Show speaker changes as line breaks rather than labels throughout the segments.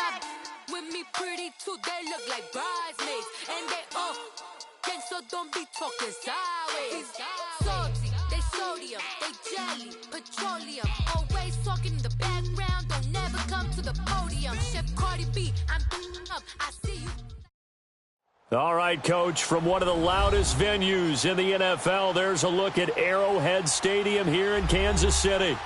got with me pretty too, they look like bridesmaids. And they so don't be talking sideways. Salty, they sodium, they jelly, petroleum. Always talking in the background, don't never come to the podium. Chef Cardi B, I'm up, I see you.
All right, Coach, from one of the loudest venues in the NFL, there's a look at Arrowhead Stadium here in Kansas City.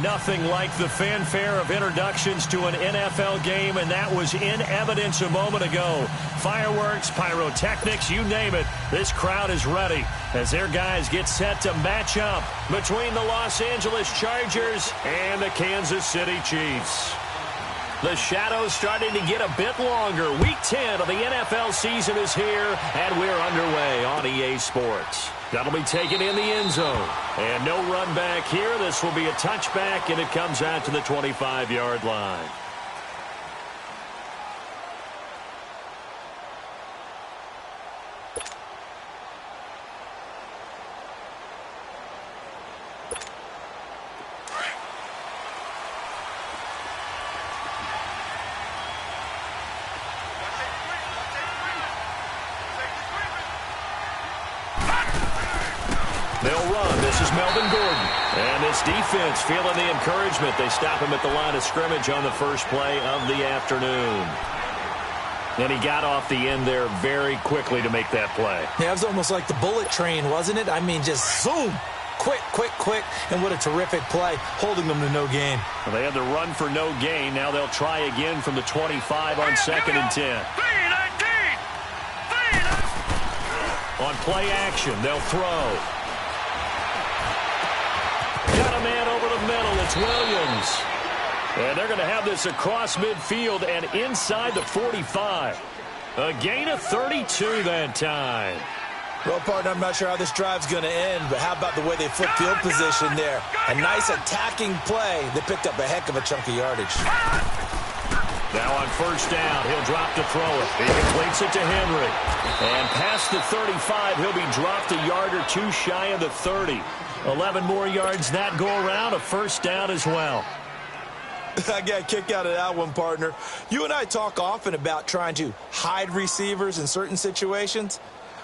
Nothing like the fanfare of introductions to an NFL game, and that was in evidence a moment ago. Fireworks, pyrotechnics, you name it. This crowd is ready as their guys get set to match up between the Los Angeles Chargers and the Kansas City Chiefs. The shadow's starting to get a bit longer. Week 10 of the NFL season is here, and we're underway on EA Sports. That'll be taken in the end zone. And no run back here. This will be a touchback, and it comes out to the 25-yard line. They'll run. This is Melvin Gordon. And this defense feeling the encouragement. They stop him at the line of scrimmage on the first play of the afternoon. And he got off the end there very quickly to make that play.
Yeah, it was almost like the bullet train, wasn't it? I mean, just zoom. Quick, quick, quick. And what a terrific play, holding them to no gain.
Well, they had the run for no gain. Now they'll try again from the 25 on 2nd and 10. On play action, they'll throw. Got a man over the middle. It's Williams. And they're going to have this across midfield and inside the 45. A gain of 32 that time.
Well, partner, I'm not sure how this drive's going to end, but how about the way they flip field position there? A nice attacking play. They picked up a heck of a chunk of yardage.
Now on first down, he'll drop to throw it. He completes it to Henry. And past the 35, he'll be dropped a yard or two shy of the 30. 11 more yards that go around, a first down as well.
I got a kick out of that one, partner. You and I talk often about trying to hide receivers in certain situations,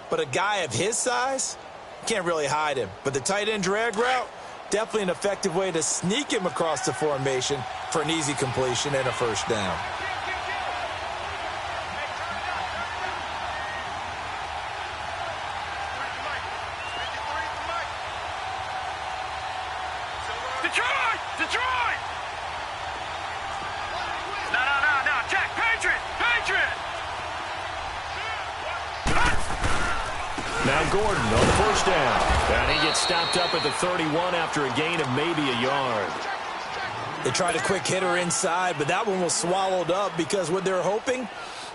but a guy of his size, can't really hide him. But the tight end drag route, definitely an effective way to sneak him across the formation for an easy completion and a first down.
Detroit! No, check, Patriot!
Now Gordon on the first down. And he gets stopped up at the 31 after a gain of maybe a yard.
They tried a quick hitter inside, but that one was swallowed up because what they're hoping,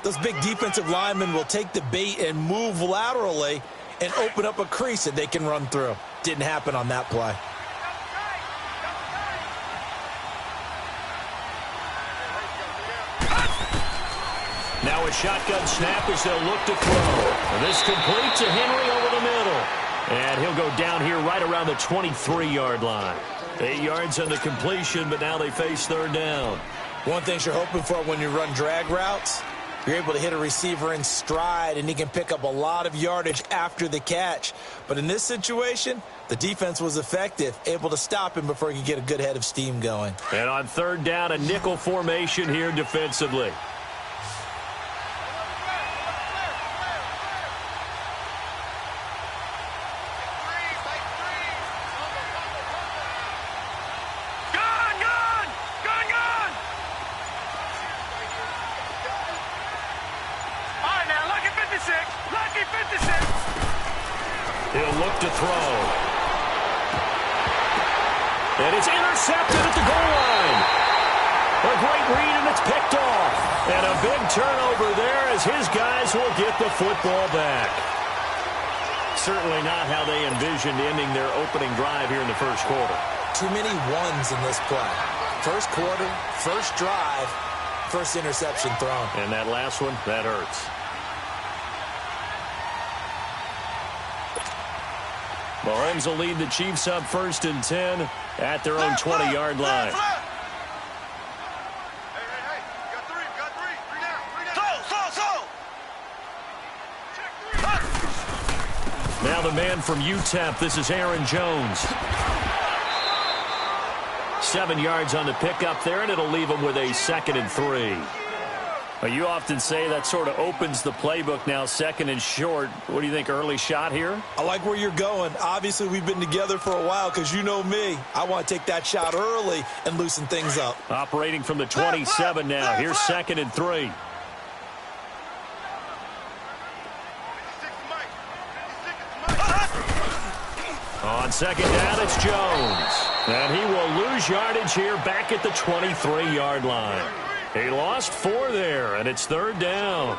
those big defensive linemen will take the bait and move laterally and open up a crease that they can run through. Didn't happen on that play.
Now a shotgun snap as they'll look to throw. And this complete to Henry over the middle. And he'll go down here right around the 23-yard line. 8 yards on the completion, but now they face third down.
One thing you're hoping for when you run drag routes, you're able to hit a receiver in stride, and he can pick up a lot of yardage after the catch. But in this situation, the defense was effective, able to stop him before he could get a good head of steam going.
And on third down, a nickel formation here defensively. He'll look to throw. And it's intercepted at the goal line. A great read, and it's picked off. And a big turnover there as his guys will get the football back. Certainly not how they envisioned ending their opening drive here in the first quarter.
Too many ones in this play. First quarter, first drive, first interception thrown.
And that last one, that hurts. Mahomes will lead the Chiefs up 1st and 10 at their own 20-yard line.
Hey, got three.
the man from UTEP. This is Aaron Jones. 7 yards on the pickup there, and it'll leave him with a 2nd and 3. Well, you often say that sort of opens the playbook now, 2nd and short. What do you think, early shot here?
I like where you're going. Obviously, we've been together for a while because you know me. I want to take that shot early and loosen things up.
Operating from the 27 now. Here's 2nd and 3. On 2nd down, it's Jones. And he will lose yardage here back at the 23-yard line. He lost 4 there, and it's 3rd down.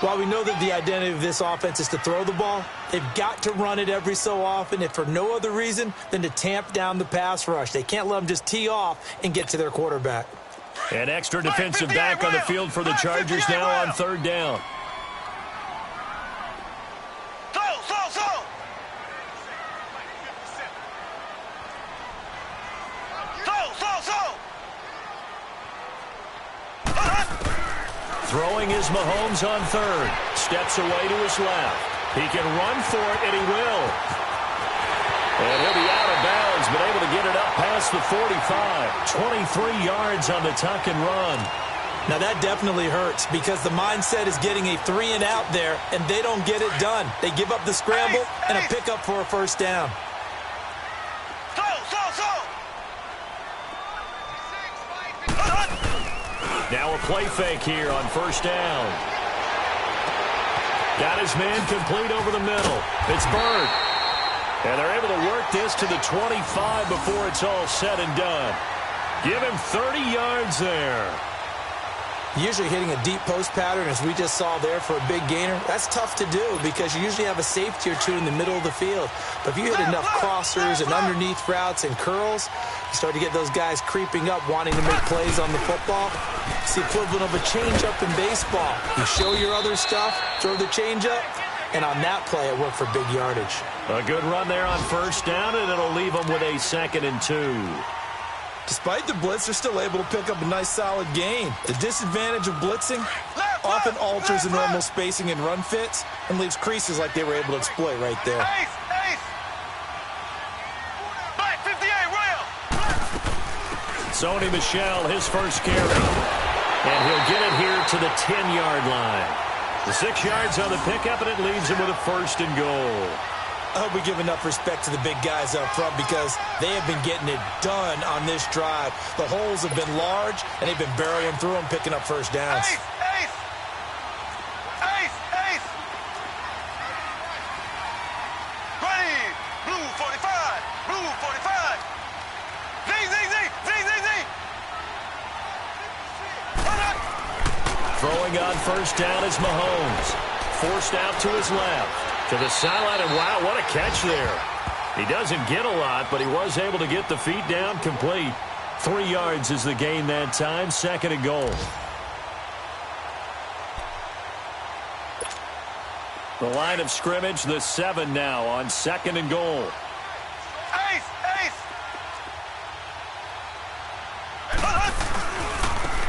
While we know that the identity of this offense is to throw the ball, they've got to run it every so often, if for no other reason than to tamp down the pass rush. They can't let them just tee off and get to their quarterback.
An extra defensive back on the field for the Chargers now on 3rd down. Throwing is Mahomes on 3rd. Steps away to his left. He can run for it, and he will. And he'll be out of bounds, but able to get it up past the 45. 23 yards on the tuck and run.
Now that definitely hurts because the mindset is getting a 3-and-out there, and they don't get it done. They give up the scramble and a pickup for a 1st down.
Now a play fake here on 1st down. Got his man complete over the middle. It's Bird. And they're able to work this to the 25 before it's all said and done. Give him 30 yards there.
Usually hitting a deep post pattern, as we just saw there, for a big gainer, that's tough to do because you usually have a safety or two in the middle of the field. But if you hit enough crossers and underneath routes and curls, you start to get those guys creeping up, wanting to make plays on the football. It's the equivalent of a changeup in baseball. You show your other stuff, throw the changeup, and on that play, it worked for big yardage.
A good run there on 1st down, and it'll leave them with a 2nd and 2.
Despite the blitz, they're still able to pick up a nice, solid gain. The disadvantage of blitzing often alters the normal spacing and run fits and leaves creases like they were able to exploit right there.
Sony Michel, his first carry. And he'll get it here to the 10-yard line. The 6 yards on the pickup, and it leaves him with a 1st and goal.
I hope we give enough respect to the big guys up front because they have been getting it done on this drive. The holes have been large, and they've been barreling through them, picking up 1st downs.
Ready, blue 45, blue 45. Z.
Throwing on 1st down is Mahomes. Forced out to his left. To the sideline, and wow, what a catch there. He doesn't get a lot, but he was able to get the feet down complete. 3 yards is the gain that time, 2nd and goal. The line of scrimmage, the 7 now on 2nd and goal.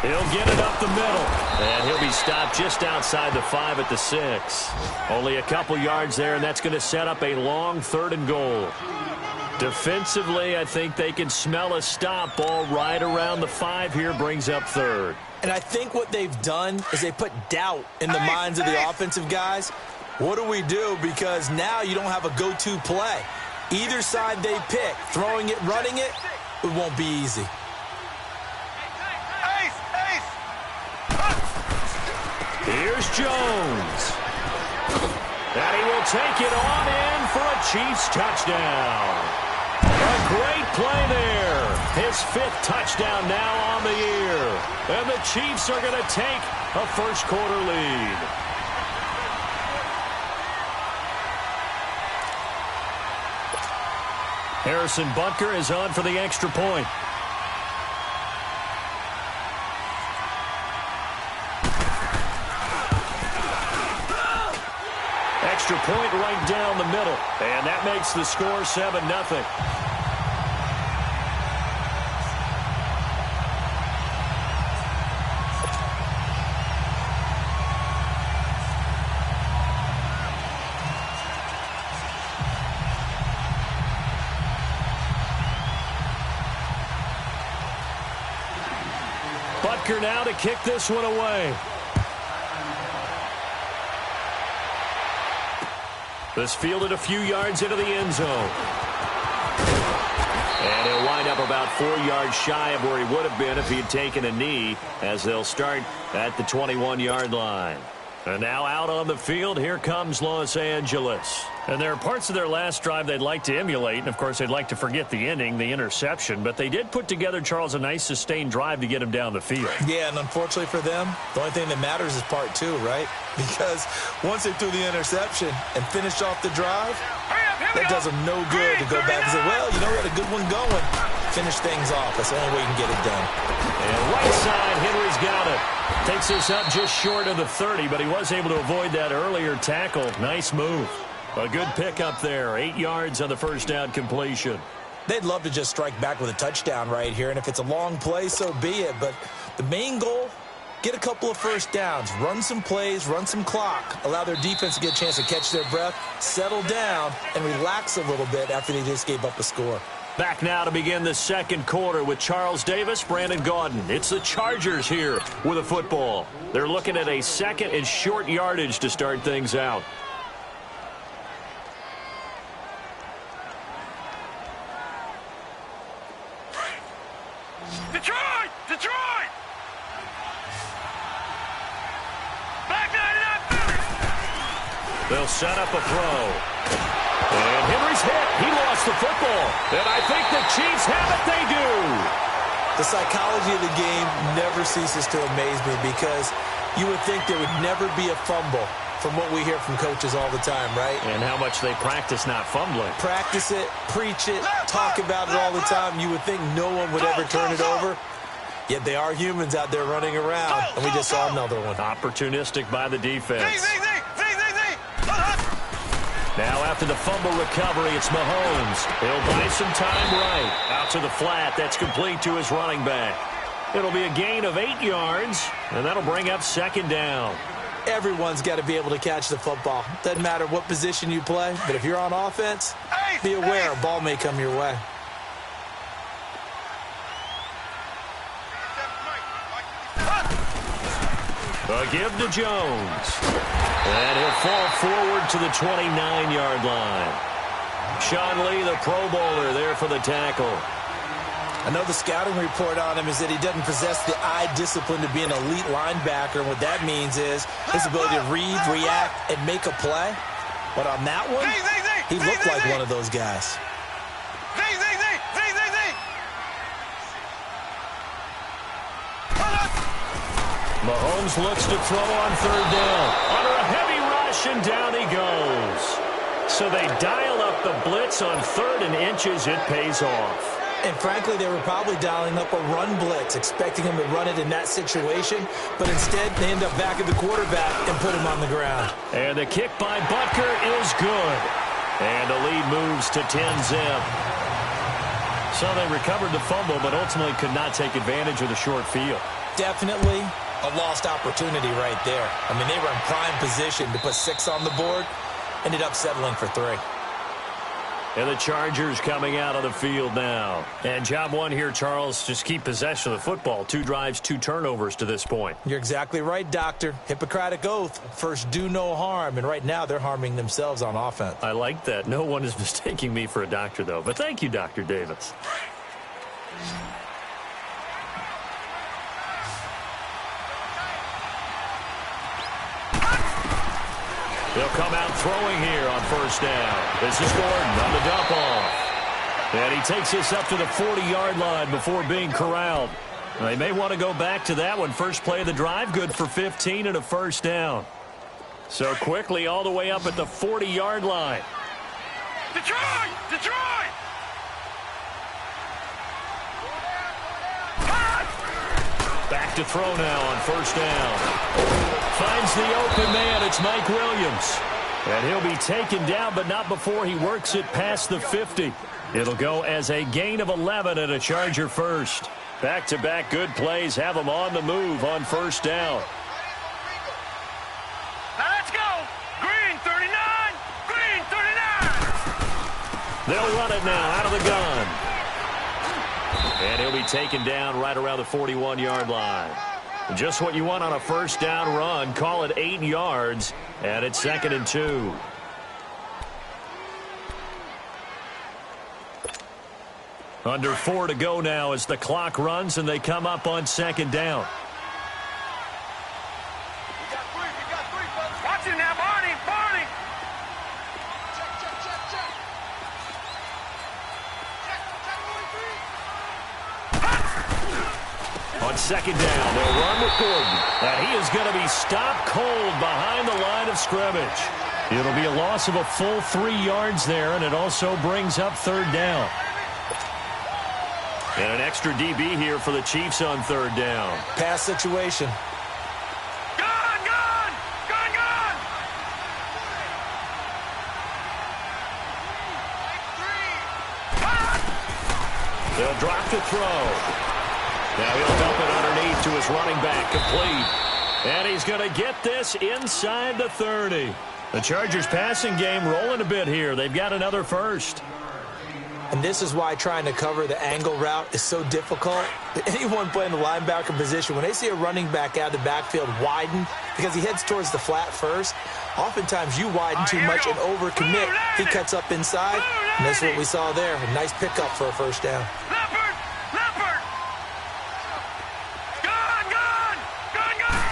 He'll get it up the middle, and he'll be stopped just outside the 5 at the 6. Only a couple yards there, and that's going to set up a long 3rd and goal. Defensively, I think they can smell a stop ball right around the 5 here, brings up 3rd.
And I think what they've done is they put doubt in the minds of the offensive guys. What do we do? Because now you don't have a go-to play. Either side they pick, throwing it, running it, it won't be easy.
Here's Jones. And he will take it on in for a Chiefs touchdown. A great play there. His 5th touchdown now on the year. And the Chiefs are going to take a first-quarter lead. Harrison Butker is on for the extra point. Extra point right down the middle. And that makes the score 7-0. Butker now to kick this one away. This fielded a few yards into the end zone. And he'll wind up about 4 yards shy of where he would have been if he had taken a knee, as they'll start at the 21-yard line. And now out on the field, here comes Los Angeles. And there are parts of their last drive they'd like to emulate, and of course they'd like to forget the ending, the interception, but they did put together, Charles, a nice sustained drive to get him down the field.
Yeah, and unfortunately for them, the only thing that matters is part two, right? Because once they threw the interception and finished off the drive, that does them no good to go back and say, well, you know, we had a good one going. Finish things off. That's the only way you can get it done.
And right side, Henry's got it. Takes this up just short of the 30, but he was able to avoid that earlier tackle. Nice move. A good pickup there. 8 yards on the first down completion.
They'd love to just strike back with a touchdown right here, and if it's a long play, so be it. But the main goal, get a couple of first downs, run some plays, run some clock, allow their defense to get a chance to catch their breath, settle down, and relax a little bit after they just gave up a score.
Back now to begin the second quarter with Charles Davis, Brandon Gaudin. It's the Chargers here with a football. They're looking at a second and short yardage to start things out.
Detroit! Detroit! Back 99
They'll set up a throw. And Henry's hit. He lost the football. And I think the Chiefs have it. They do.
The psychology of the game never ceases to amaze me because you would think there would never be a fumble from what we hear from coaches all the time, right?
And how much they practice not fumbling.
Practice it, preach it, talk about it all the time. You would think no one would ever turn it over. Yet they are humans out there running around, and we just saw another one.
Opportunistic by the defense. Now after the fumble recovery, it's Mahomes. He'll buy some time right. Out to the flat. That's complete to his running back. It'll be a gain of 8 yards, and that'll bring up second down.
Everyone's got to be able to catch the football. Doesn't matter what position you play, but if you're on offense, be aware a ball may come your way.
A give to Jones. And he'll fall forward to the 29-yard line. Sean Lee, the Pro Bowler, there for the tackle.
I know the scouting report on him is that he doesn't possess the eye discipline to be an elite linebacker. And what that means is his ability to read, react, and make a play. But on that one, he looked like one of those guys.
Mahomes looks to throw on third down. Under a heavy rush, and down he goes. So they dial up the blitz on 3rd and inches. It pays off.
And frankly, they were probably dialing up a run blitz, expecting him to run it in that situation. But instead, they end up back at the quarterback and put him on the ground.
And the kick by Butker is good. And the lead moves to 10-zip. So they recovered the fumble, but ultimately could not take advantage of the short field.
Definitely a lost opportunity right there. I mean, they were in prime position to put 6 on the board. Ended up settling for 3.
And the Chargers coming out on the field now. And job one here, Charles, just keep possession of the football. 2 drives, 2 turnovers to this point.
You're exactly right, Doctor. Hippocratic oath. First, do no harm. And right now, they're harming themselves on offense.
I like that. No one is mistaking me for a doctor, though. But thank you, Dr. Davis. They'll come out throwing here on first down. This is Gordon on the dump off. And he takes this up to the 40-yard line before being corralled. They may want to go back to that one. First play of the drive, good for 15 and a first down. So quickly all the way up at the 40-yard line.
Detroit! Detroit!
Back to throw now on first down. Finds the open man. It's Mike Williams. And he'll be taken down, but not before he works it past the 50. It'll go as a gain of 11 and a Charger first. Back-to-back good plays have them on the move on first down.
Now let's go! Green 39! Green 39!
They'll run it now out of the gun. And he'll be taken down right around the 41-yard line. Just what you want on a first down run. Call it 8 yards, and it's 2nd and 2. Under 4 to go now as the clock runs, and they come up on 2nd down.
Watch it now, Barney, Barney.
On 2nd down, they'll run with Gordon. And he is going to be stopped cold behind the line of scrimmage. It'll be a loss of a full 3 yards there, and it also brings up 3rd down. And an extra DB here for the Chiefs on 3rd down.
Pass situation.
Gun, gun, gun, gun.
They'll drop the throw. Now he'll dump it underneath to his running back, complete. And he's going to get this inside the 30. The Chargers passing game rolling a bit here. They've got another first.
And this is why trying to cover the angle route is so difficult. Anyone playing the linebacker position, when they see a running back out of the backfield widen because he heads towards the flat first, oftentimes you widen too much and overcommit. He cuts up inside, and that's what we saw there. A nice pickup for a first down.
Leopard, leopard. Gun, gun, gun, gun.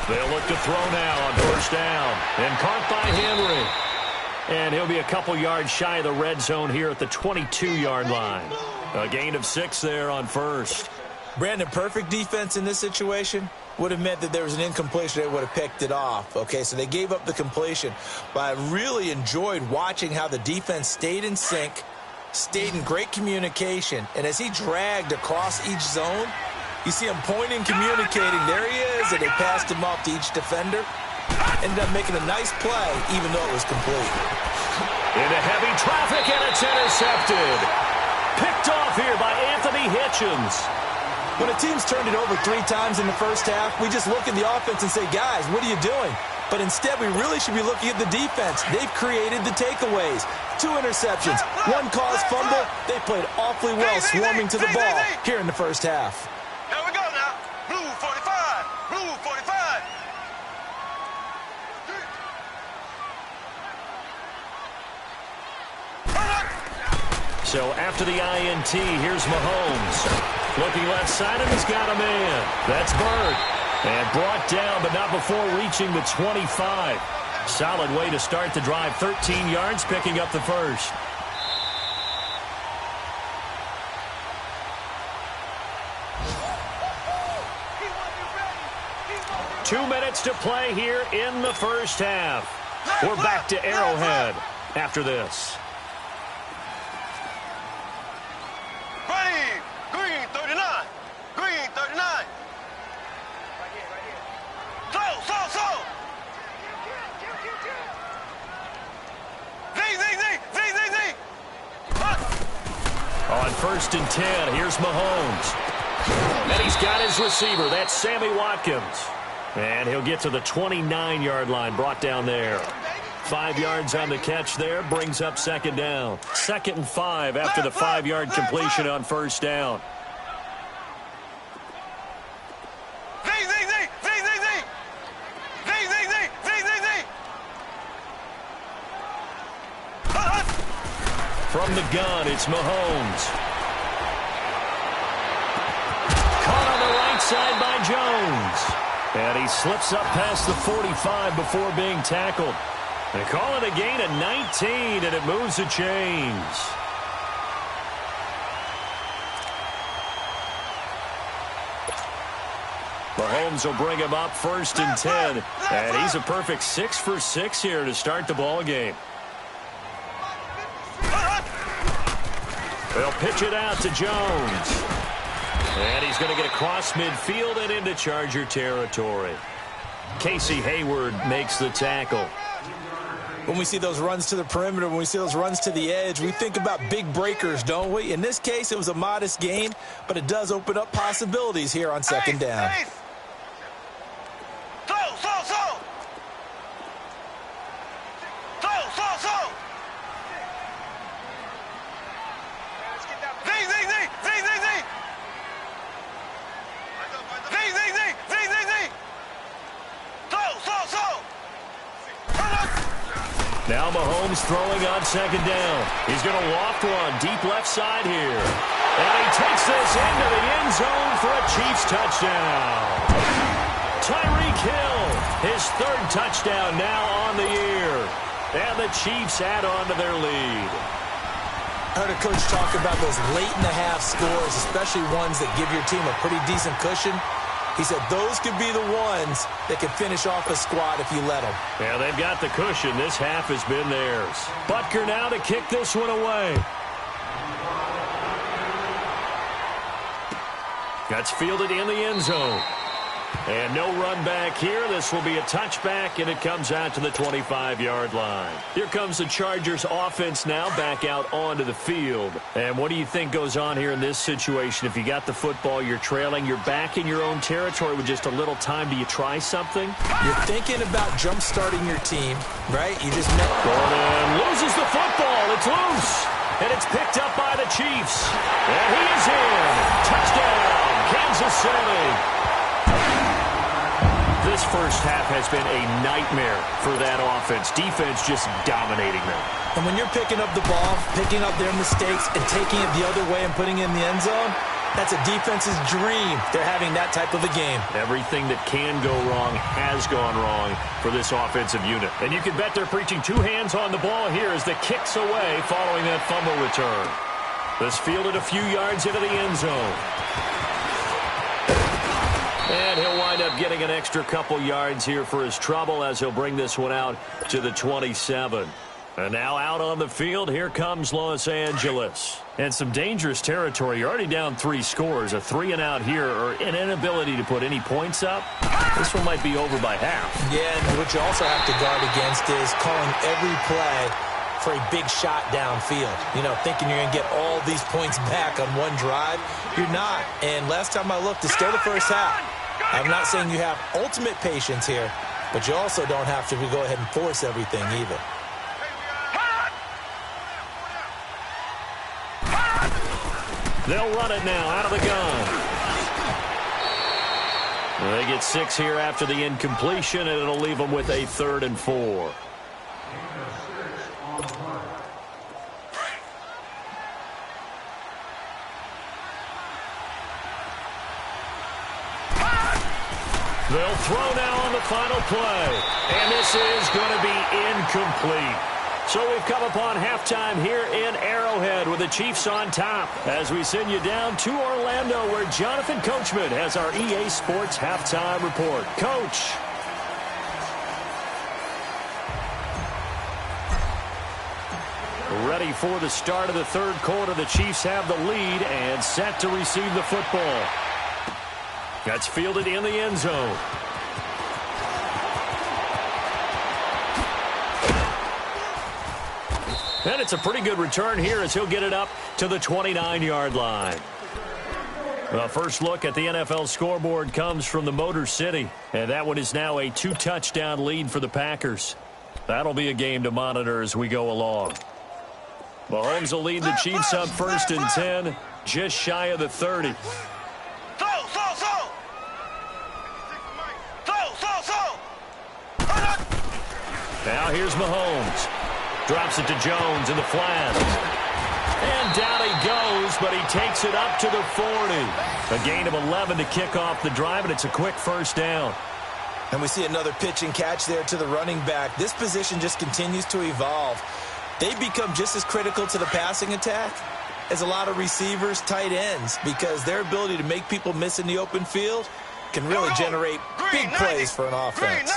They'll look to throw now on first down. And caught by Henry. And he'll be a couple yards shy of the red zone here at the 22-yard line. A gain of 6 there on first.
Brandon, perfect defense in this situation would have meant that there was an incompletion. They would have picked it off. Okay, so they gave up the completion. But I really enjoyed watching how the defense stayed in sync, stayed in great communication. And as he dragged across each zone, you see him pointing, communicating. There he is, and they passed him off to each defender. Ended up making a nice play, even though it was complete.
Into heavy traffic, and it's intercepted. Picked off here by Anthony Hitchens.
When a team's turned it over 3 times in the first half, we just look at the offense and say, guys, what are you doing? But instead, we really should be looking at the defense. They've created the takeaways. 2 interceptions, 1 caused fumble. They played awfully well swarming to the ball here in the first half.
Here we go now. Blue 45, blue 45.
So after the INT, here's Mahomes. Looking left side, and he's got a man. That's Bird. And brought down, but not before reaching the 25. Solid way to start the drive. 13 yards, picking up the first. Two minutes to play here in the first half. We're back to Arrowhead after this.
Ready, green 39, green 39. Slow. Z.
On 1st and 10, here's Mahomes. And he's got his receiver. That's Sammy Watkins. And he'll get to the 29-yard line, brought down there. 5 yards on the catch there, brings up 2nd down. 2nd and 5 after the 5-yard completion on first down. From the gun, it's Mahomes. Caught on the right side by Jones. And he slips up past the 45 before being tackled. They call it a gain of 19, and it moves the chains. Mahomes will bring him up 1st and 10. And he's a perfect 6 for 6 here to start the ball game. They'll pitch it out to Jones. And he's going to get across midfield and into Charger territory. Casey Hayward makes the tackle.
When we see those runs to the perimeter, when we see those runs to the edge, we think about big breakers, don't we? In this case, it was a modest gain, but it does open up possibilities here on 2nd down.
Z.
Now Mahomes throwing on second down. He's going to loft one deep left side here. And he takes this into the end zone for a Chiefs touchdown. Tyreek Hill, his third touchdown now on the year. And the Chiefs add on to their lead.
I heard a coach talk about those late-in-the-half scores, especially ones that give your team a pretty decent cushion. He said those could be the ones that could finish off a squad if you let them.
Yeah, they've got the cushion. This half has been theirs. Butker now to kick this one away. That's fielded in the end zone. And no run back here. This will be a touchback, and it comes out to the 25-yard line. Here comes the Chargers offense now back out onto the field. And what do you think goes on here in this situation? If you got the football, you're trailing, you're back in your own territory with just a little time. Do you try something?
You're thinking about jump-starting your team, right? You just
Gordon loses the football. It's loose. And it's picked up by the Chiefs. And he is in. Touchdown, Kansas City. This first half has been a nightmare for that offense. Defense just dominating them.
And when you're picking up the ball, picking up their mistakes, and taking it the other way and putting it in the end zone, that's a defense's dream. They're having that type of a game.
Everything that can go wrong has gone wrong for this offensive unit. And you can bet they're preaching two hands on the ball here as the kick's away following that fumble return. This fielded a few yards into the end zone. And he'll wind up getting an extra couple yards here for his trouble as he'll bring this one out to the 27. And now out on the field, here comes Los Angeles. And some dangerous territory. You're already down 3 scores. A 3-and-out here, or an inability to put any points up. This one might be over by half.
Yeah, and what you also have to guard against is calling every play for a big shot downfield. You know, thinking you're going to get all these points back on one drive. You're not. And last time I looked, it's still the first half. I'm not saying you have ultimate patience here, but you also don't have to go ahead and force everything either.
They'll run it now out of the gun. They get 6 here after the incompletion, and it'll leave them with a 3rd and 4. They'll throw now on the final play. And this is going to be incomplete. So we've come upon halftime here in Arrowhead with the Chiefs on top as we send you down to Orlando where Jonathan Coachman has our EA Sports halftime report. Coach. Ready for the start of the third quarter. The Chiefs have the lead and set to receive the football. That's fielded in the end zone. And it's a pretty good return here as he'll get it up to the 29-yard line. The first look at the NFL scoreboard comes from the Motor City, and that one is now a 2-touchdown lead for the Packers. That'll be a game to monitor as we go along. Mahomes will lead the Chiefs up 1st and 10, just shy of the 30. Now here's Mahomes. Drops it to Jones in the flat. And down he goes, but he takes it up to the 40. A gain of 11 to kick off the drive, and it's a quick first down.
And we see another pitch and catch there to the running back. This position just continues to evolve. They become just as critical to the passing attack as a lot of receivers, tight ends, because their ability to make people miss in the open field can really generate big plays for an offense.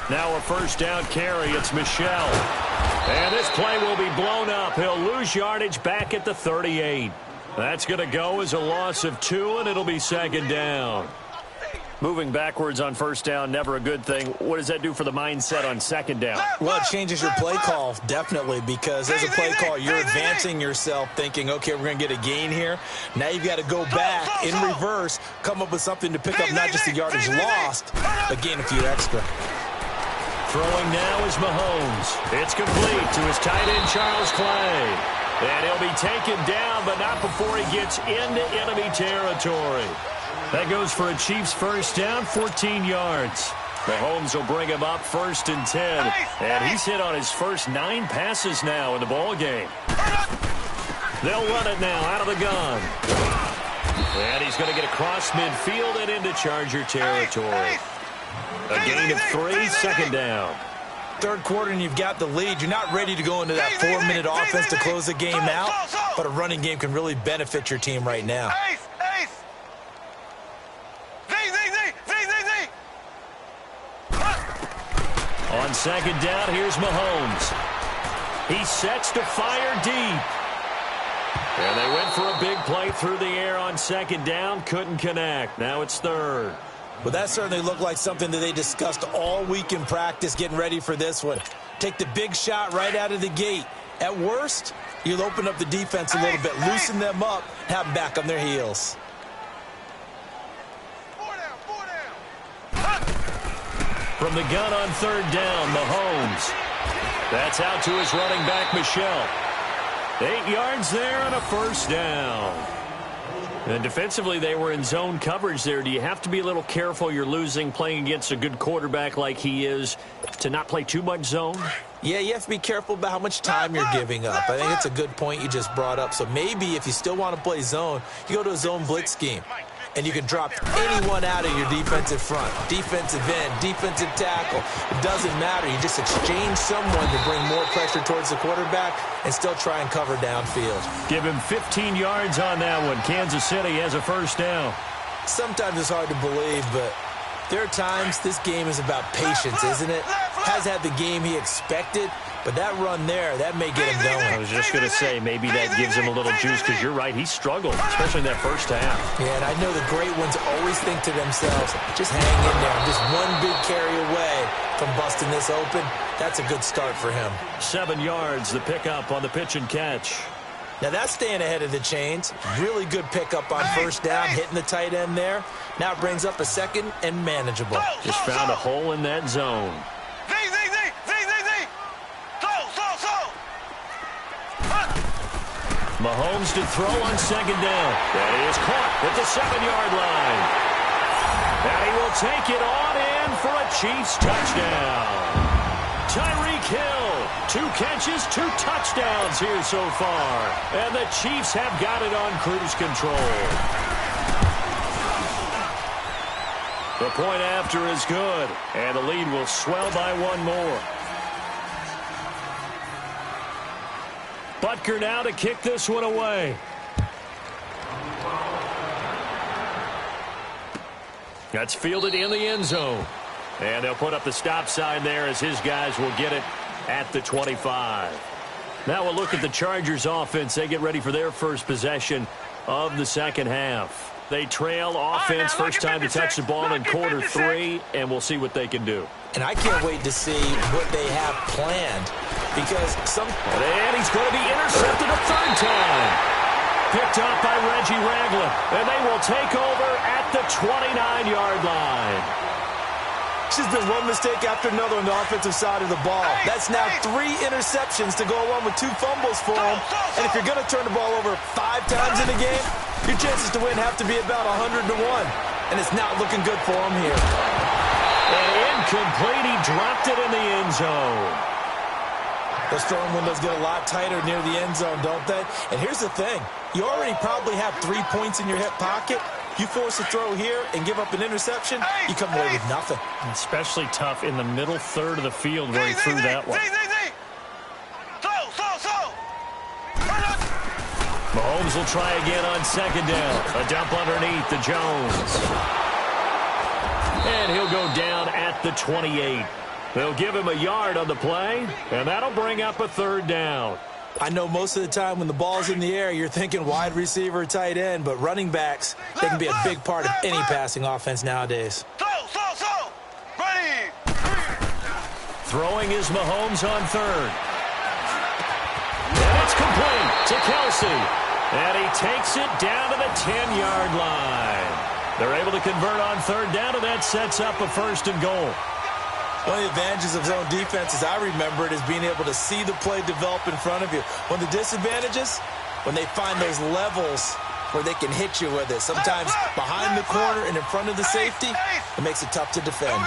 Now a first down carry. It's Michel. And this play will be blown up. He'll lose yardage back at the 38. That's going to go as a loss of 2, and it'll be 2nd down. Moving backwards on first down, never a good thing. What does that do for the mindset on 2nd down?
Well, it changes your play call, definitely, because as a play call, you're advancing yourself thinking, okay, we're going to get a gain here. Now you've got to go back in reverse, come up with something to pick up not just the yardage lost, but gain a few extra.
Throwing now is Mahomes. It's complete to his tight end, Charles Clay. And he'll be taken down, but not before he gets into enemy territory. That goes for a Chiefs first down, 14 yards. Mahomes will bring him up 1st and 10. And he's hit on his first 9 passes now in the ball game. They'll run it now out of the gun. And he's going to get across midfield and into Charger territory. A gain of 3, 2nd down.
Third quarter and you've got the lead. You're not ready to go into that 4-minute offense to close the game out, but a running game can really benefit your team right now.
On 2nd down, here's Mahomes. He sets to fire deep. And they went for a big play through the air on 2nd down. Couldn't connect. Now it's 3rd.
Well, that certainly looked like something that they discussed all week in practice getting ready for this one. Take the big shot right out of the gate. At worst, you'll open up the defense a little bit, loosen them up, have them back on their heels.
From the gun on 3rd down, Mahomes. That's out to his running back, Michel. 8 yards there and a 1st down. And defensively, they were in zone coverage there. Do you have to be a little careful? You're losing, playing against a good quarterback like he is, to not play too much zone?
Yeah, you have to be careful about how much time you're giving up. I think it's a good point you just brought up. So maybe if you still want to play zone, you go to a zone blitz scheme. And you can drop anyone out of your defensive front. Defensive end, defensive tackle. It doesn't matter. You just exchange someone to bring more pressure towards the quarterback and still try and cover downfield.
Give him 15 yards on that one. Kansas City has a 1st down.
Sometimes it's hard to believe, but there are times this game is about patience, isn't it? Has had the game he expected, but that run there, that may get him going.
I was just going to say, maybe that gives him a little juice, because you're right, he struggled, especially in that 1st half.
Yeah, and I know the great ones always think to themselves, just hang in there. Just one big carry away from busting this open. That's a good start for him.
7 yards, the pickup on the pitch and catch.
Now that's staying ahead of the chains. Really good pickup on 1st down, hitting the tight end there. Now it brings up a 2nd and manageable.
Just found a hole in that zone. Mahomes to throw on 2nd down. That is caught at the 7-yard line. And he will take it on in for a Chiefs touchdown. Tyreek Hill, 2 catches, 2 touchdowns here so far. And the Chiefs have got it on cruise control. The point after is good, and the lead will swell by 1 more. Butker now to kick this one away. That's fielded in the end zone. And they'll put up the stop sign there as his guys will get it at the 25. Now we'll look at the Chargers offense. They get ready for their first possession of the 2nd half. They trail offense, first time to touch the ball in quarter 3, and we'll see what they can do.
And I can't wait to see what they have planned, because
And he's going to be intercepted a 3rd time. Picked up by Reggie Ragland, and they will take over at the 29-yard line.
It's just been one mistake after another on the offensive side of the ball. That's now 3 interceptions to go along with 2 fumbles for him. And if you're going to turn the ball over 5 times in a game, your chances to win have to be about 100 to 1. And it's not looking good for him here.
And incomplete. He dropped it in the end zone.
Those throwing windows get a lot tighter near the end zone, don't they? And here's the thing. You already probably have 3 points in your hip pocket. You force a throw here and give up an interception, you come away with nothing.
Especially tough in the middle third of the field where he threw that one. Mahomes will try again on 2nd down. A dump underneath to Jones. And he'll go down at the 28. They'll give him a yard on the play, and that'll bring up a 3rd down.
I know most of the time when the ball's in the air, you're thinking wide receiver, tight end, but running backs, they can be a big part of any passing offense nowadays.
Ready.
Throwing is Mahomes on 3rd. And it's complete to Kelsey. And he takes it down to the 10-yard line. They're able to convert on 3rd down, and that sets up a 1st and goal.
One of the advantages of zone defense, as I remember it, is being able to see the play develop in front of you. One of the disadvantages, when they find those levels where they can hit you with it. Sometimes behind the corner and in front of the safety, it makes it tough to defend.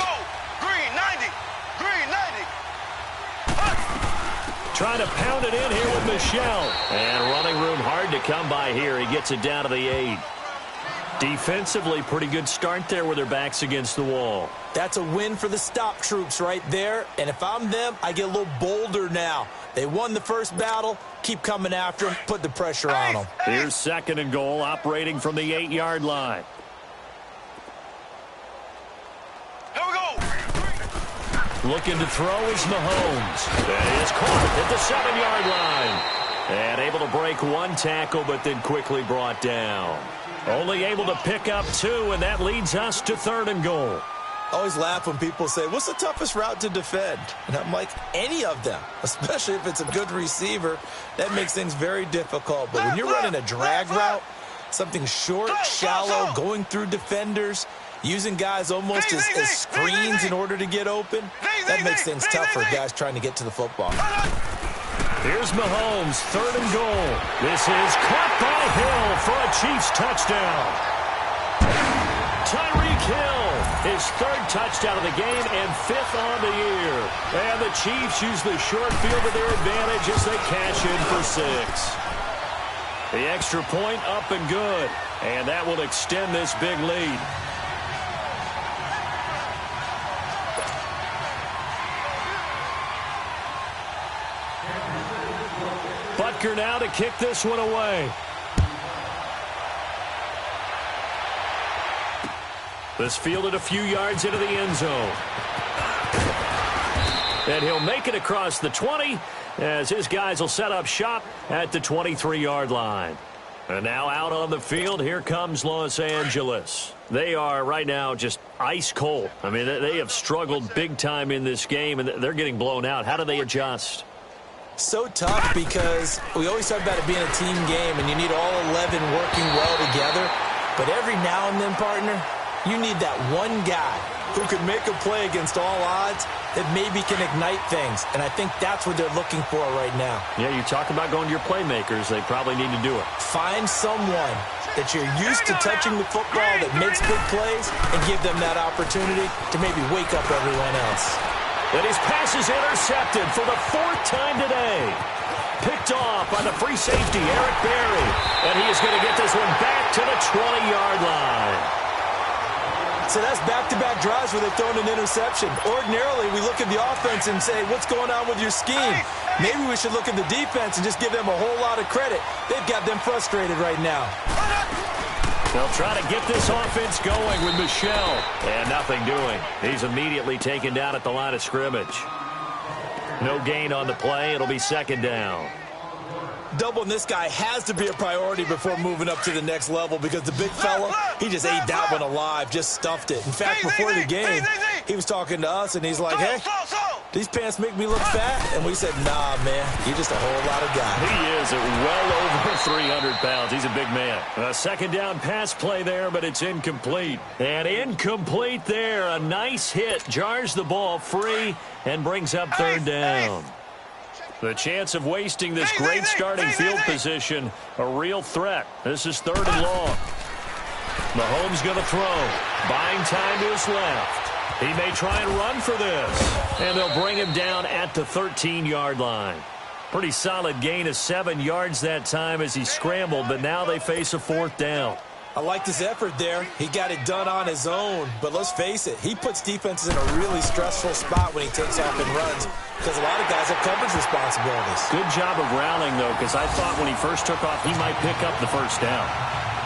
trying to pound it in here with Michel. And running room hard to come by here. He gets it down to the 8. Defensively, pretty good start there with their backs against the wall.
That's a win for the stop troops right there. And if I'm them, I get a little bolder now. They won the first battle. Keep coming after them. Put the pressure on them.
Here's 2nd and goal, operating from the 8-yard line.
Here we go.
Looking to throw is Mahomes. That is caught at the 7-yard line. And able to break one tackle, but then quickly brought down. Only able to pick up 2, and that leads us to 3rd and goal.
I always laugh when people say, what's the toughest route to defend? And I'm like, any of them, especially if it's a good receiver. That makes things very difficult. But when you're running a drag route, something short, shallow, going through defenders, using guys almost as screens in order to get open, that makes things tough for guys trying to get to the football.
Here's Mahomes, 3rd and goal. This is caught by Hill for a Chiefs touchdown. Tyreek Hill, his 3rd touchdown of the game and 5th on the year. And the Chiefs use the short field to their advantage as they cash in for 6. The extra point up and good. And that will extend this big lead. Butker now to kick this one away. This fielded a few yards into the end zone. And he'll make it across the 20 as his guys will set up shop at the 23-yard line. And now out on the field, here comes Los Angeles. They are right now just ice cold. I mean, they have struggled big time in this game, and they're getting blown out. How do they adjust?
So tough because we always talk about it being a team game, and you need all 11 working well together. But every now and then, partner, you need that one guy who can make a play against all odds that maybe can ignite things. And I think that's what they're looking for right now.
Yeah, you talk about going to your playmakers. They probably need to do it.
Find someone that you're used to touching the football that makes big plays and give them that opportunity to maybe wake up everyone else.
And his pass is intercepted for the 4th time today. Picked off by the free safety, Eric Berry. And he is going to get this one back to the 20-yard line.
So that's back-to-back drives where they've thrown an interception. Ordinarily, we look at the offense and say, what's going on with your scheme? Maybe we should look at the defense and just give them a whole lot of credit. They've got them frustrated right now.
They'll try to get this offense going with Michel. And nothing doing. He's immediately taken down at the line of scrimmage. No gain on the play. It'll be 2nd down.
Doubling this guy has to be a priority before moving up to the next level because the big fella, he just ate that one alive, just stuffed it. In fact, before the game, he was talking to us, and he's like, hey, these pants make me look fat? And we said, nah, man, you're just a whole lot of guy.
He is at well over 300 pounds. He's a big man. A 2nd down pass play there, but it's incomplete. And incomplete there. A nice hit. Jars the ball free and brings up 3rd down. The chance of wasting this great starting field position, a real threat. This is 3rd and long. Mahomes going to throw. Buying time to his left. He may try and run for this. And they'll bring him down at the 13-yard line. Pretty solid gain of 7 yards that time as he scrambled, but now they face a 4th down.
I liked his effort there. He got it done on his own. But let's face it, he puts defenses in a really stressful spot when he takes off and runs because a lot of guys have coverage responsibilities.
Good job of rallying, though, because I thought when he first took off, he might pick up the 1st down.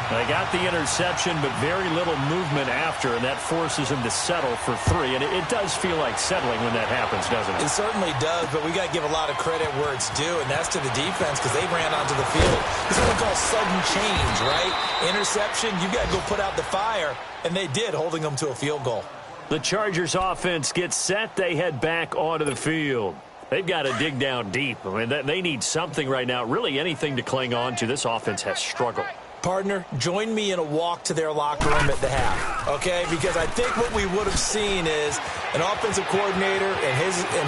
They got the interception, but very little movement after, and that forces him to settle for 3. And it does feel like settling when that happens, doesn't it?
It certainly does, but we got to give a lot of credit where it's due, and that's to the defense because they ran onto the field. It's what we call sudden change, right? Interception, you got to go put out the fire, and they did, holding them to a field goal.
The Chargers offense gets set. They head back onto the field. They've got to dig down deep. I mean, they need something right now, really anything to cling on to. This offense has struggled.
Partner, join me in a walk to their locker room at the half, okay? Because I think what we would have seen is an offensive coordinator and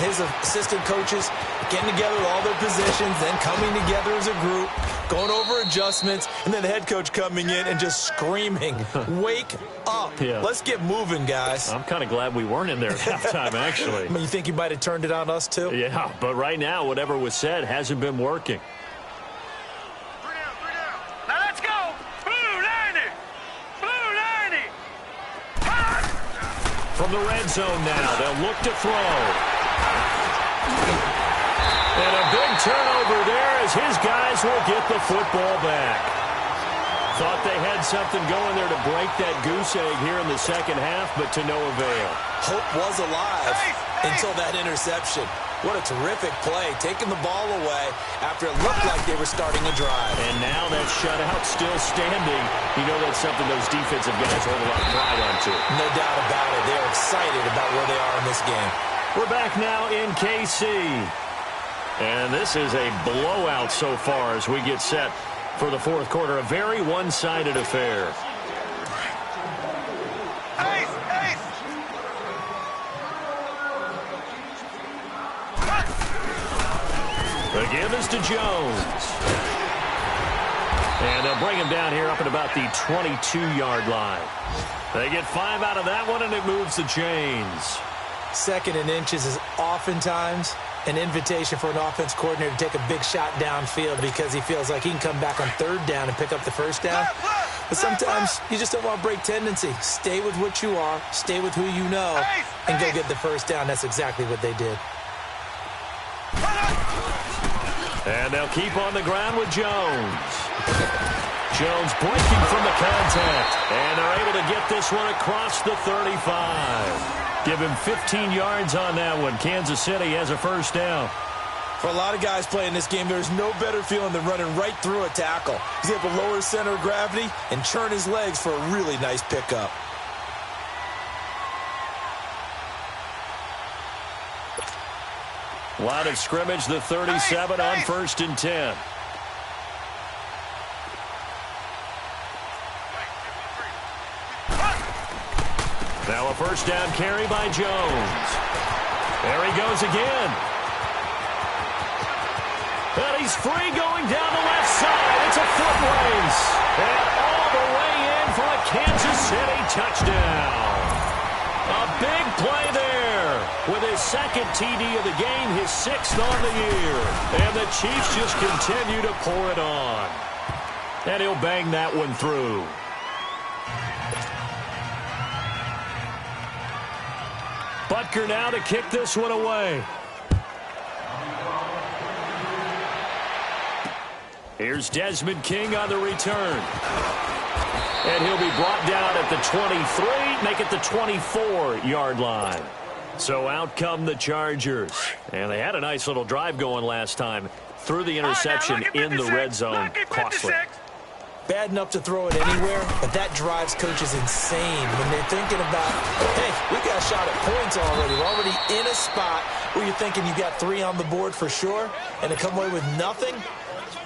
his assistant coaches getting together with all their positions, then coming together as a group, going over adjustments, and then the head coach coming in and just screaming, wake up.
Yeah.
Let's get moving, guys.
I'm kind of glad we weren't in there at halftime, actually.
I mean, you think you might have turned it on us, too?
Yeah, but right now, whatever was said hasn't been working.
Now let's go. Blue 90. Blue 90.
From the red zone now, they'll look to throw. And a big turnover there as his guys will get the football back. Thought they had something going there to break that goose egg here in the second half, but to no avail.
Hope was alive until that interception. What a terrific play, taking the ball away after it looked like they were starting a drive.
And now that shutout still standing. You know that's something those defensive guys hold a lot of pride on, too.
No doubt about it. They're excited about where they are in this game.
We're back now in KC. And this is a blowout so far as we get set for the fourth quarter. A very one-sided affair. The give is to Jones. And they'll bring him down here up at about the 22-yard line. They get 5 out of that one, and it moves the chains.
Second and inches is oftentimes an invitation for an offense coordinator to take a big shot downfield because he feels like he can come back on third down and pick up the first down. But sometimes you just don't want to break tendency. Stay with what you are, stay with who you know, and go get the first down. That's exactly what they did.
And they'll keep on the ground with Jones. Jones breaking from the contact. And they're able to get this one across the 35. Give him 15 yards on that one. Kansas City has a first down.
For a lot of guys playing this game, there's no better feeling than running right through a tackle. He's able to lower his center of gravity and churn his legs for a really nice pickup.
Line of scrimmage, the 37 on 1st and 10. Now a first down carry by Jones. There he goes again. And he's free going down the left side. It's a foot race. And all the way in for a Kansas City touchdown. A big play there with his second TD of the game, his 6th on the year. And the Chiefs just continue to pour it on. And he'll bang that one through. Butker now to kick this one away. Here's Desmond King on the return. And he'll be brought down at the 23, make it the 24-yard line. So out come the Chargers. And they had a nice little drive going last time. Threw the interception in the red zone. Costly.
Bad enough to throw it anywhere, but that drives coaches insane when they're thinking about, hey, we got a shot at points already. We're already in a spot where you're thinking you got 3 on the board for sure, and to come away with nothing,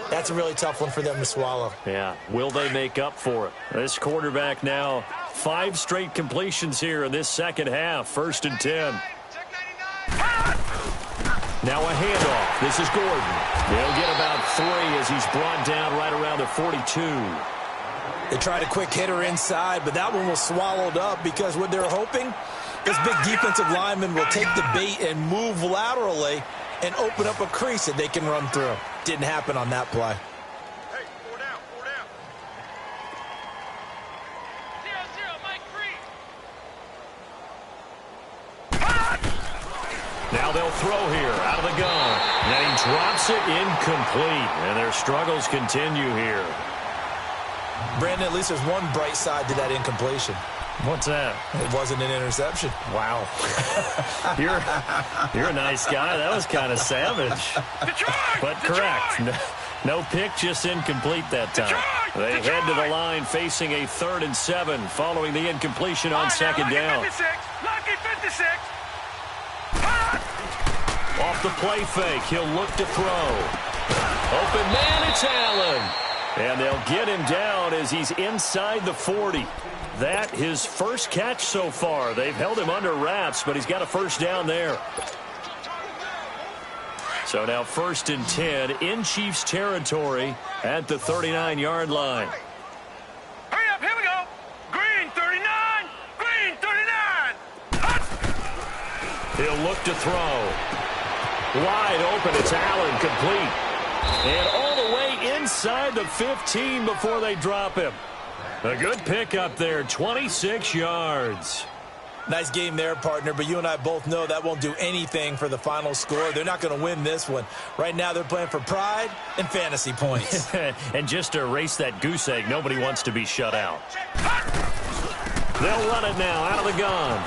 that's a really tough one for them to swallow.
Yeah, will they make up for it? This quarterback now, 5 straight completions here in this second half, 1st and 10. Now a handoff. This is Gordon. They'll get about 3 as he's brought down right around the 42.
They tried a quick hitter inside, but that one was swallowed up because what they're hoping, this big defensive lineman will take the bait and move laterally and open up a crease that they can run through. Didn't happen on that play.
Hey, 4 down, 4 down. 0-0, Mike Free.
Now they'll throw here out of the gun. And he drops it incomplete. And their struggles continue here.
Brandon, at least there's one bright side to that incompletion.
What's that?
It wasn't an interception.
Wow. You're a nice guy. That was kind of savage. But correct. No pick, just incomplete that time. They head to the line facing a 3rd and 7 following the incompletion on second down.
Lucky 56.
Off the play fake, he'll look to throw. Open man, it's Allen. And they'll get him down as he's inside the 40. That his first catch so far. They've held him under wraps, but he's got a first down there. So now 1st and 10 in Chiefs territory at the 39-yard line.
Hurry up, here we go. Green 39, green 39. Hut.
He'll look to throw. Wide open, it's Allen, complete. And all the way inside the 15 before they drop him. A good pickup there, 26 yards.
Nice game there, partner, but you and I both know that won't do anything for the final score. They're not going to win this one. Right now, they're playing for pride and fantasy points.
And just to erase that goose egg, nobody wants to be shut out. They'll run it now out of the gun.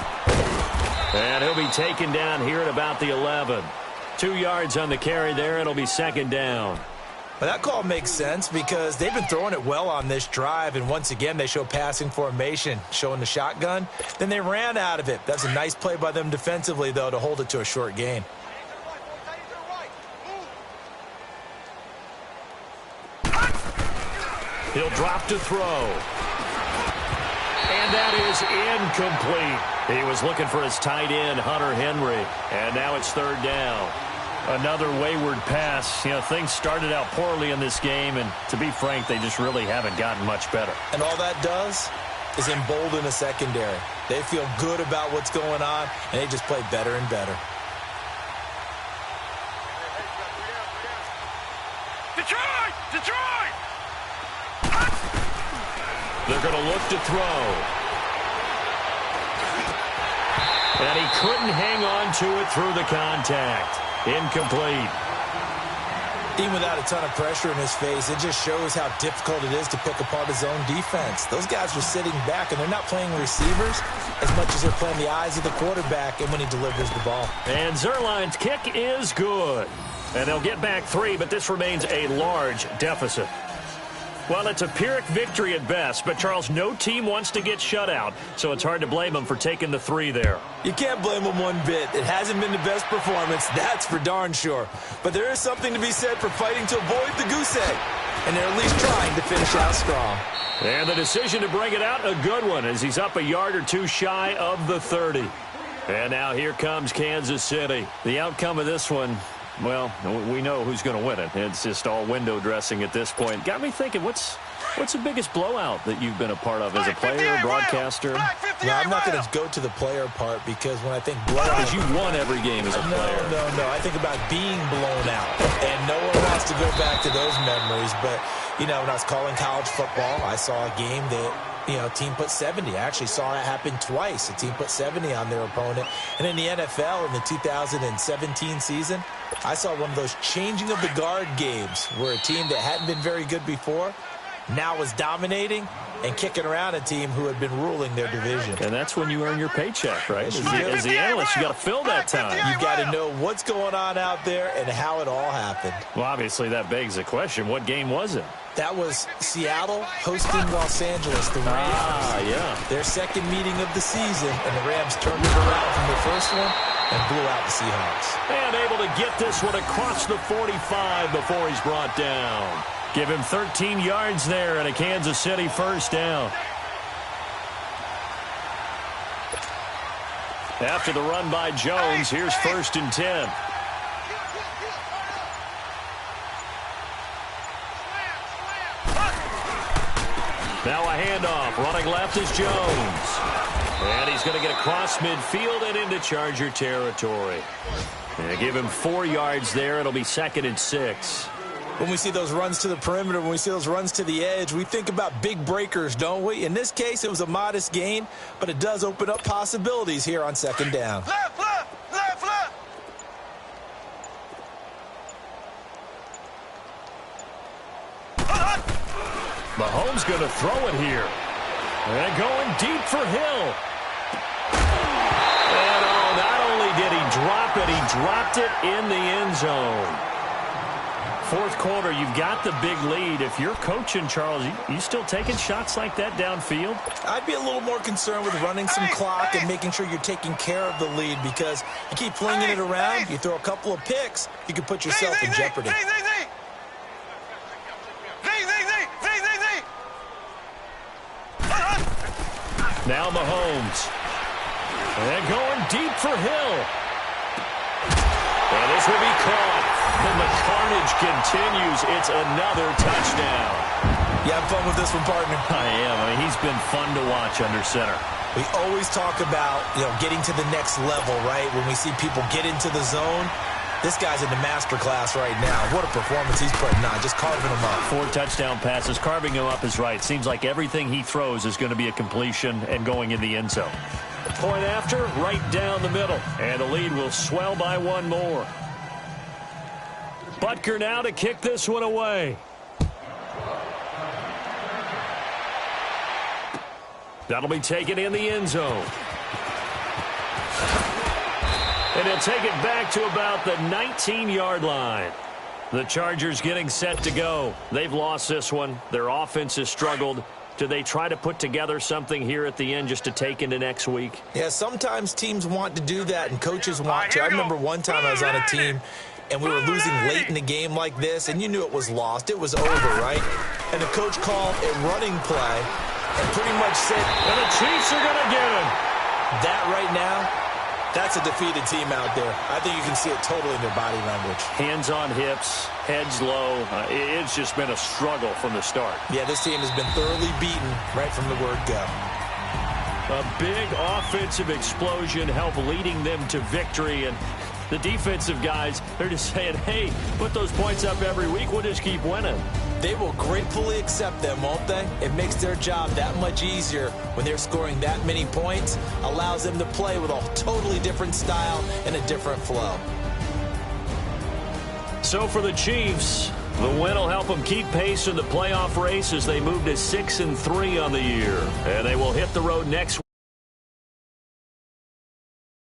And he'll be taken down here at about the 11. 2 yards on the carry there. It'll be 2nd down.
But that call makes sense because they've been throwing it well on this drive, and once again they show passing formation, showing the shotgun. Then they ran out of it. That's a nice play by them defensively, though, to hold it to a short gain.
He'll drop to throw. And that is incomplete. He was looking for his tight end, Hunter Henry. And now it's 3rd down. Another wayward pass. You know, things started out poorly in this game, and to be frank, they just really haven't gotten much better.
And all that does is embolden a secondary. They feel good about what's going on, and they just play better and better.
Detroit! Detroit!
They're going to look to throw. And he couldn't hang on to it through the contact. Incomplete.
Even without a ton of pressure in his face, it just shows how difficult it is to pick apart his own defense. Those guys are sitting back, and they're not playing receivers as much as they're playing the eyes of the quarterback and when he delivers the ball.
And Zerline's kick is good. And they'll get back 3, but this remains a large deficit. Well, it's a Pyrrhic victory at best, but, Charles, no team wants to get shut out, so it's hard to blame them for taking the 3 there.
You can't blame them one bit. It hasn't been the best performance, that's for darn sure. But there is something to be said for fighting to avoid the goose egg, and they're at least trying to finish out strong.
And the decision to bring it out, a good one, as he's up a yard or 2 shy of the 30. And now here comes Kansas City. The outcome of this one, well, we know who's going to win it. It's just all window dressing at this point. Got me thinking, what's the biggest blowout that you've been a part of as a player, broadcaster?
No, I'm not going to go to the player part because when I think blowout...
Because you won every game as a player.
No. I think about being blown out. And no one wants to go back to those memories. But, you know, when I was calling college football, I saw a game that... You know, team put 70. I actually saw that happen twice. A team put 70 on their opponent. And in the NFL, in the 2017 season, I saw one of those changing of the guard games where a team that hadn't been very good before now was dominating and kicking around a team who had been ruling their division.
And that's when you earn your paycheck, right? As the analyst, you got to fill that time.
You've got to know what's going on out there and how it all happened.
Well, obviously, that begs the question, what game was it?
That was Seattle hosting Los Angeles, the Rams.
Yeah.
Their second meeting of the season, and the Rams turned it around from the first one and blew out the Seahawks.
And able to get this one across the 45 before he's brought down. Give him 13 yards there and a Kansas City 1st down. After the run by Jones, here's 1st and 10. Now a handoff. Running left is Jones. And he's going to get across midfield and into Charger territory. And give him 4 yards there. It'll be 2nd and 6.
When we see those runs to the perimeter, when we see those runs to the edge, we think about big breakers, don't we? In this case, it was a modest gain, but it does open up possibilities here on 2nd down.
Left, left, left, left.
Mahomes going to throw it here. And going deep for Hill. And not only did he drop it, he dropped it in the end zone. 4th quarter, you've got the big lead. If you're coaching, Charles, you still taking shots like that downfield?
I'd be a little more concerned with running some clock and making sure you're taking care of the lead because you keep flinging it around, you throw a couple of picks, you can put yourself in jeopardy.
Now Mahomes. And going deep for Hill. And this will be caught. And the carnage continues. It's another touchdown.
You have fun with this one, partner?
I am. I mean, he's been fun to watch under center.
We always talk about, getting to the next level, right? When we see people get into the zone, this guy's in the master class right now. What a performance he's putting on, just carving them up.
4 touchdown passes. Carving him up is right. Seems like everything he throws is going to be a completion and going in the end zone. Point after, right down the middle. And the lead will swell by one more. Butker now to kick this one away. That'll be taken in the end zone. And he'll take it back to about the 19-yard line. The Chargers getting set to go. They've lost this one. Their offense has struggled. Do they try to put together something here at the end just to take into next week?
Yeah, sometimes teams want to do that and coaches want to. I remember one time I was on a team and we were losing late in the game like this, and you knew it was lost. It was over, right? And the coach called a running play and pretty much said,
and the Chiefs are going to get him.
That right now, that's a defeated team out there. I think you can see it totally in their body language.
Hands on hips, heads low. It's just been a struggle from the start.
Yeah, this team has been thoroughly beaten right from the word go.
A big offensive explosion helped leading them to victory, and the defensive guys, they're just saying, hey, put those points up every week. We'll just keep winning.
They will gratefully accept them, won't they? It makes their job that much easier when they're scoring that many points. Allows them to play with a totally different style and a different flow.
So for the Chiefs, the win will help them keep pace in the playoff race as they move to 6-3 on the year. And they will hit the road next week.